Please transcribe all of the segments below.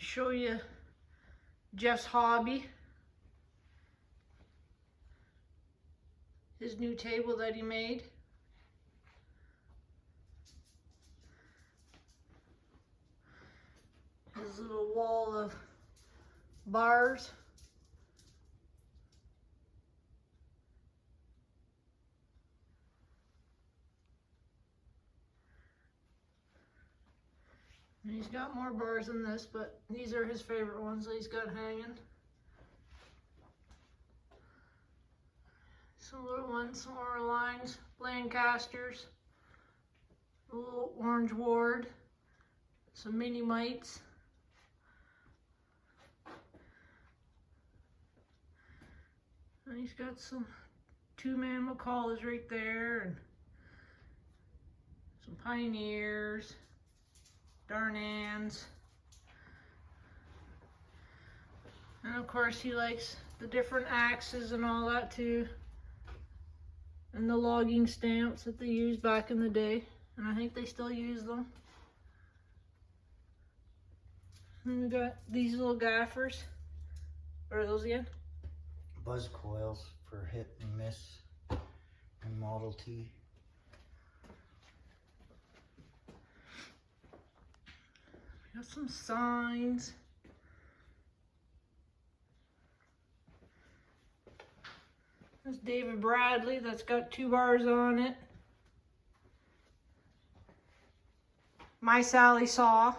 show you Jeff's hobby. His new table that he made. His little wall of bars. And he's got more bars than this, but these are his favorite ones that he's got hanging. Some little ones, some more lines, Lancasters, a little orange ward, some mini mites. And he's got some two-man McCullochs right there, and some Pioneers, Darnans. And of course he likes the different axes and all that too. And the logging stamps that they used back in the day. And I think they still use them. And we got these little gaffers. What are those again? Buzz coils for hit and miss and Model T. We got some signs. There's David Bradley that's got 2 bars on it. My Sally Saw.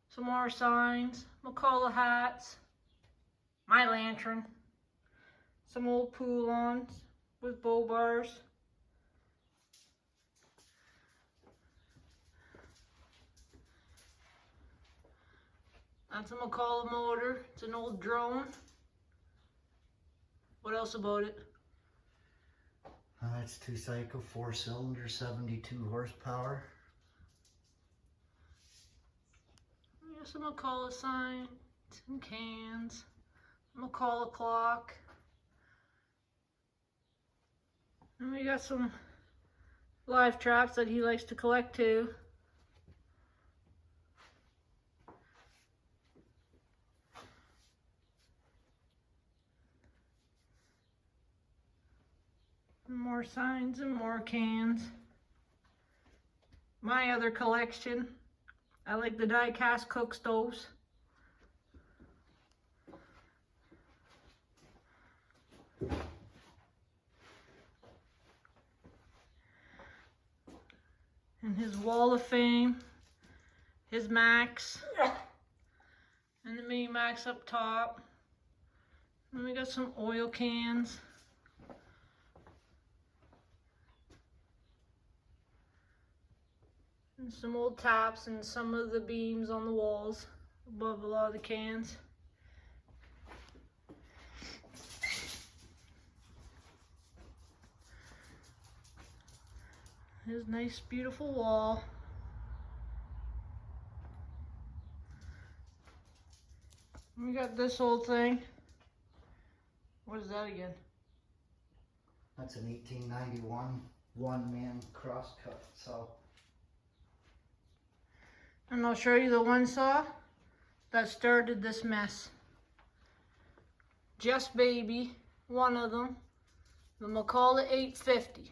Some more signs. McCulloch hats. My Lantern. Some old Poulons with bow bars. That's a McCulloch motor. It's an old drone. What else about it? It's 2-cycle, 4-cylinder, 72 horsepower. Here's some McCulloch signs, some cans, McCulloch clock. And we got some live traps that he likes to collect too. More signs and more cans. My other collection, I like the die-cast cook stoves. And his wall of fame, his Macs, and the mini Macs up top. And we got some oil cans. And some old taps and some of the beams on the walls above a lot of the cans. His nice beautiful wall. We got this old thing. What is that again? That's an 1891 one-man crosscut saw. And I'll show you the one saw that started this mess. Just Baby, one of them, the McCulloch 850.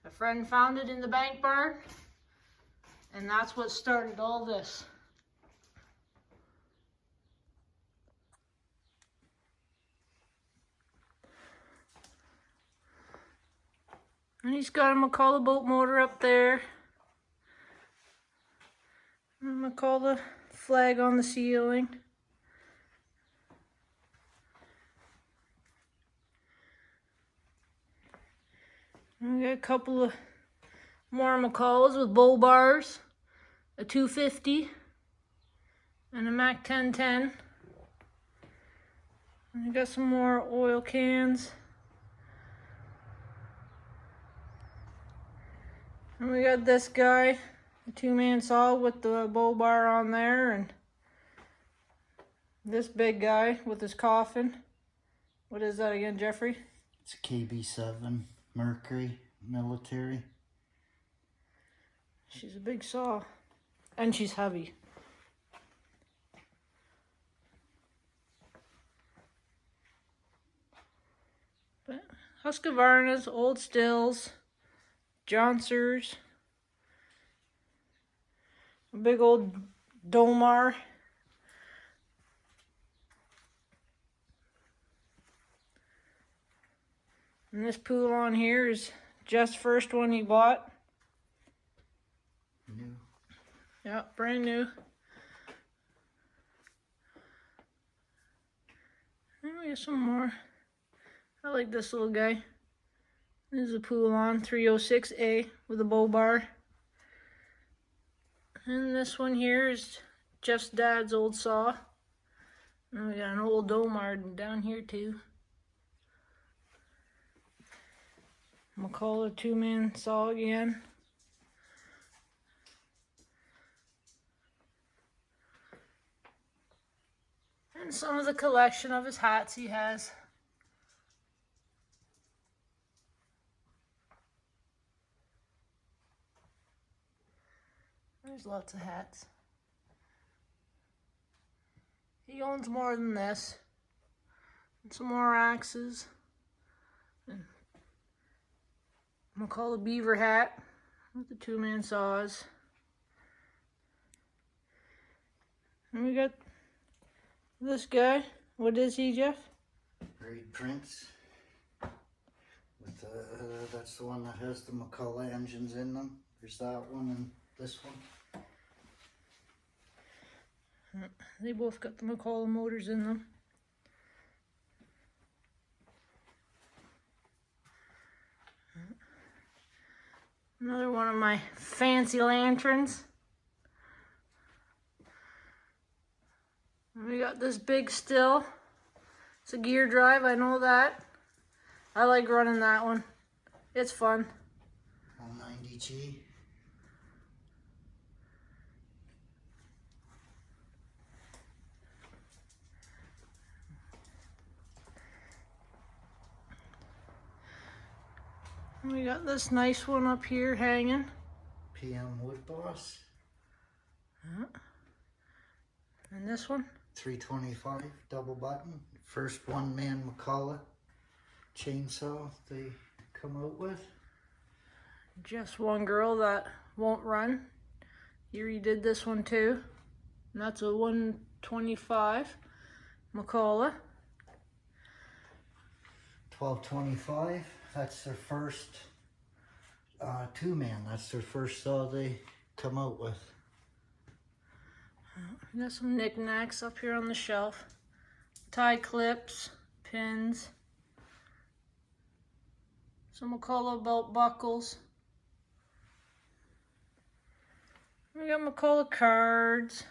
A friend found it in the bank barn, and that's what started all this. And he's got a McCulloch boat motor up there. And McCulloch flag on the ceiling. And we got a couple of more McCullochs with bull bars, a 250, and a Mac 1010. And we got some more oil cans. And we got this guy, a 2-man saw with the bull bar on there, and this big guy with his coffin. What is that again, Jeffrey? It's a KB7 Mercury military. She's a big saw. And she's heavy. But Husqvarna's, Old Stills, Johnsers, a big old Domar. And this Poulon here is Jeff's first one he bought. New. Yeah, brand new. And we got some more. I like this little guy. This is a Poulon 306A with a bow bar. And this one here is Jeff's dad's old saw. And we got an old Domar down here too. McCullough 2-man saw again. And some of the collection of his hats he has. There's lots of hats. He owns more than this. And some more axes. And McCullough beaver hat with the 2-man saws. And we got this guy. What is he, Jeff? Braid Prince. With that's the one that has the McCullough engines in them. There's that one and this one. They both got the McCullough motors in them. Another one of my fancy lanterns. And we got this big still. It's a gear drive, I know that. I like running that one. It's fun. 190G. We got this nice one up here hanging. PM Wood Boss. And this one? 325 double button. First 1-man McCullough chainsaw they come out with. Just one girl that won't run. He redid this one too. And that's a 125 McCullough. 1225. That's their first 2-man. That's their first saw they come out with. We got some knickknacks up here on the shelf. Tie clips, pins, some McCullough belt buckles. We got McCullough cards,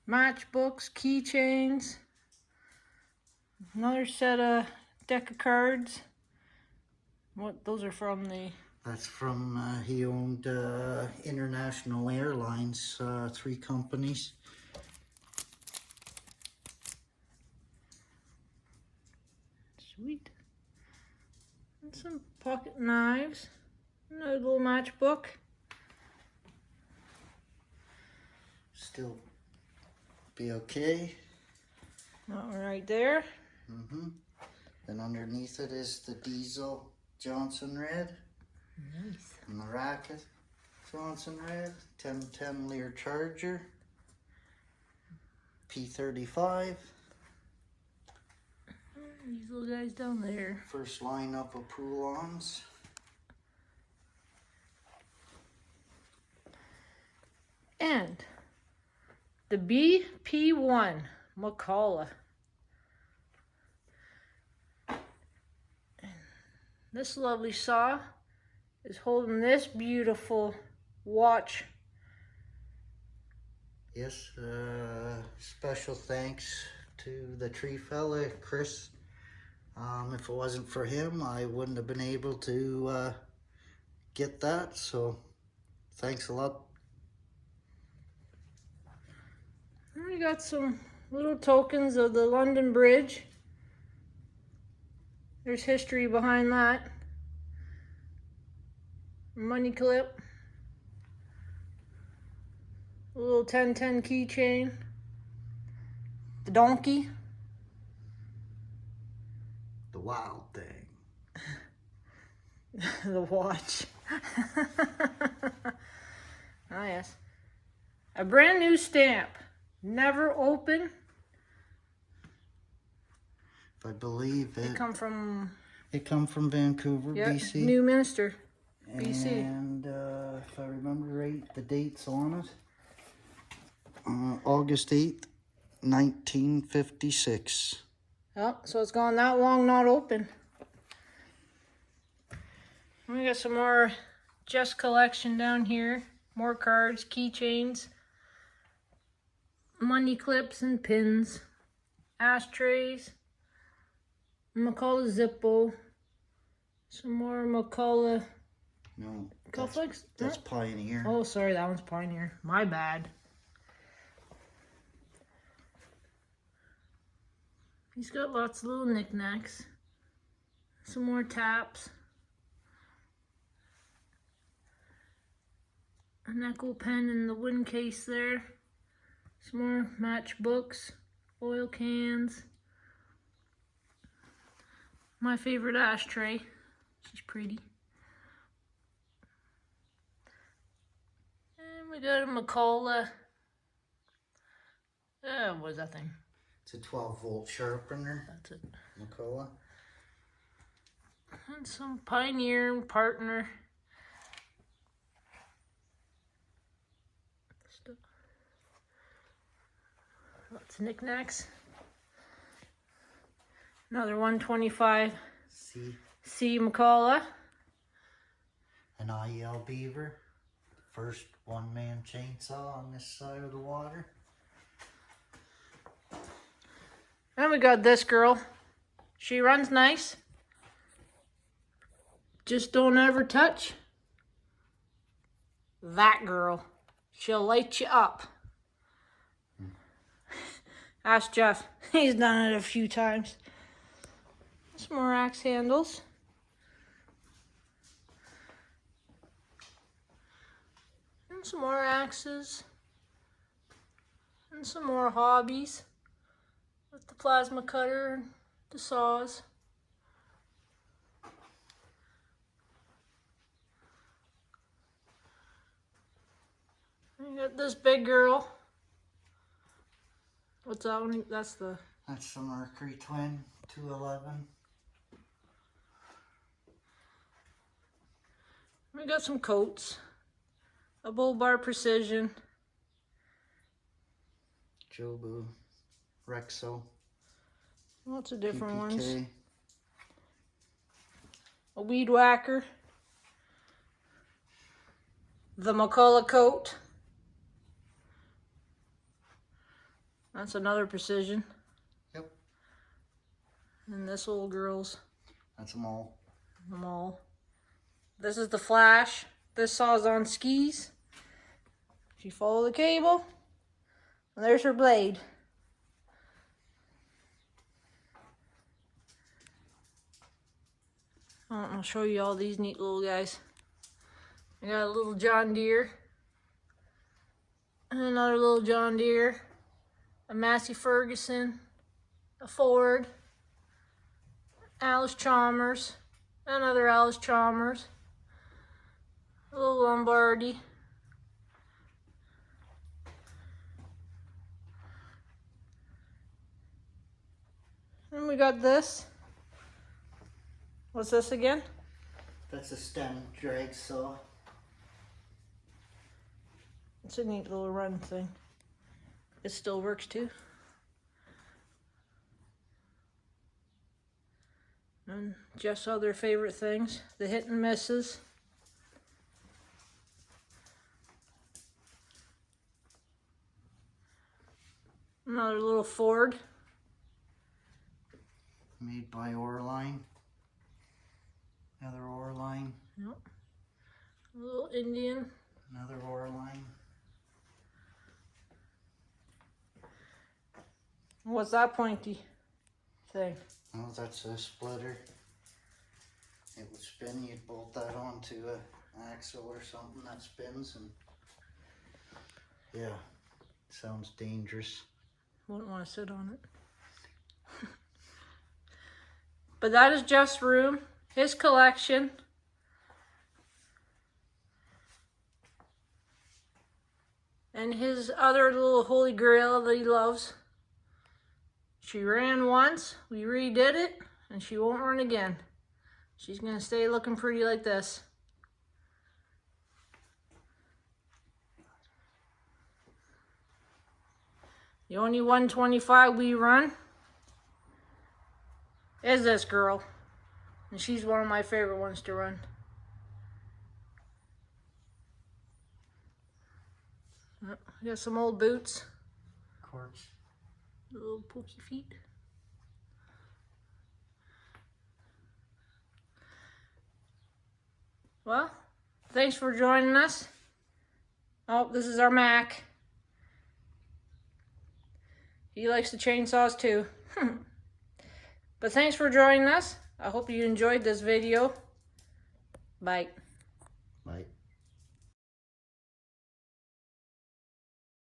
matchbooks, keychains, another set of deck of cards. What those are from the... That's from, he owned International Airlines, 3 companies. Sweet. And some pocket knives. Another little matchbook. Still be okay. That one right there. Then underneath it is the Diesel Johnson Red. Nice. And the Racket Johnson Red. 1010 Lear Charger. P35. These little guys down there. First lineup of Poulons. And the BP1 McCullough. This lovely saw is holding this beautiful watch. Yes, special thanks to the tree fella, Chris. If it wasn't for him, I wouldn't have been able to get that, so thanks a lot. And we got some little tokens of the London Bridge. There's history behind that. Money clip. A little 1010 keychain. The donkey. The wild thing. The watch. Oh, yes. A brand new stamp. Never open. I believe It come from... It come from Vancouver, yeah, BC. New Minister, BC. And if I remember right, the date's on it. August 8th, 1956. Oh, so it's gone that long not open. We got some more Just collection down here. More cards, keychains, money clips and pins, ashtrays, McCullough Zippo, some more McCullough. No, Cufflinks? that's Pioneer. Oh, sorry, that one's Pioneer. My bad. He's got lots of little knickknacks. Some more taps. A nickel pen in the wooden case there. Some more matchbooks, oil cans. My favorite ashtray. She's pretty. And we got a McCullough. What is that thing? It's a 12-volt sharpener. That's it. McCullough. And some Pioneer and Partner. Lots of knickknacks. Another 125 C McCullough. An IEL Beaver. First one-man chainsaw on this side of the water. And we got this girl. She runs nice. Just don't ever touch that girl. She'll light you up. Ask Jeff. He's done it a few times. Some more axe handles. And some more axes. And some more hobbies. With the plasma cutter and the saws. And you got this big girl. What's that one? That's the Mercury Twin 211. We got some coats. A Bull Bar Precision. Jobu. Rexo. Lots of different PPK. ones. A Weed Whacker. The McCullough coat. That's another Precision. Yep. And this little girl's That's them all. the mall. This is the Flash. This saw's on skis. If you follow the cable, and there's her blade. I'll show you all these neat little guys. I got a little John Deere. And another little John Deere. A Massey Ferguson. A Ford. Alice Chalmers. Another Alice Chalmers. A little Lombardi. And we got this. What's this again? That's a stem drag saw. It's a neat little run thing. It still works too. And just other favorite things. The hit and misses. Another little Ford. Made by Orline. Another Orline. Yep. A little Indian. Another Orline. What's that pointy thing? Oh, that's a splitter. It would spin. You'd bolt that onto an axle or something that spins, and Yeah, sounds dangerous. Wouldn't want to sit on it. But that is Jeff's room, his collection. And his other little holy grail that he loves. She ran once, we redid it, and she won't run again. She's gonna stay looking pretty like this. The only 125 we run is this girl. And she's one of my favorite ones to run. I got some old boots. Quartz. Little pokey feet. Well, thanks for joining us. Oh, this is our Mac. He likes the chainsaws too. But thanks for joining us. I hope you enjoyed this video. Bye. Bye.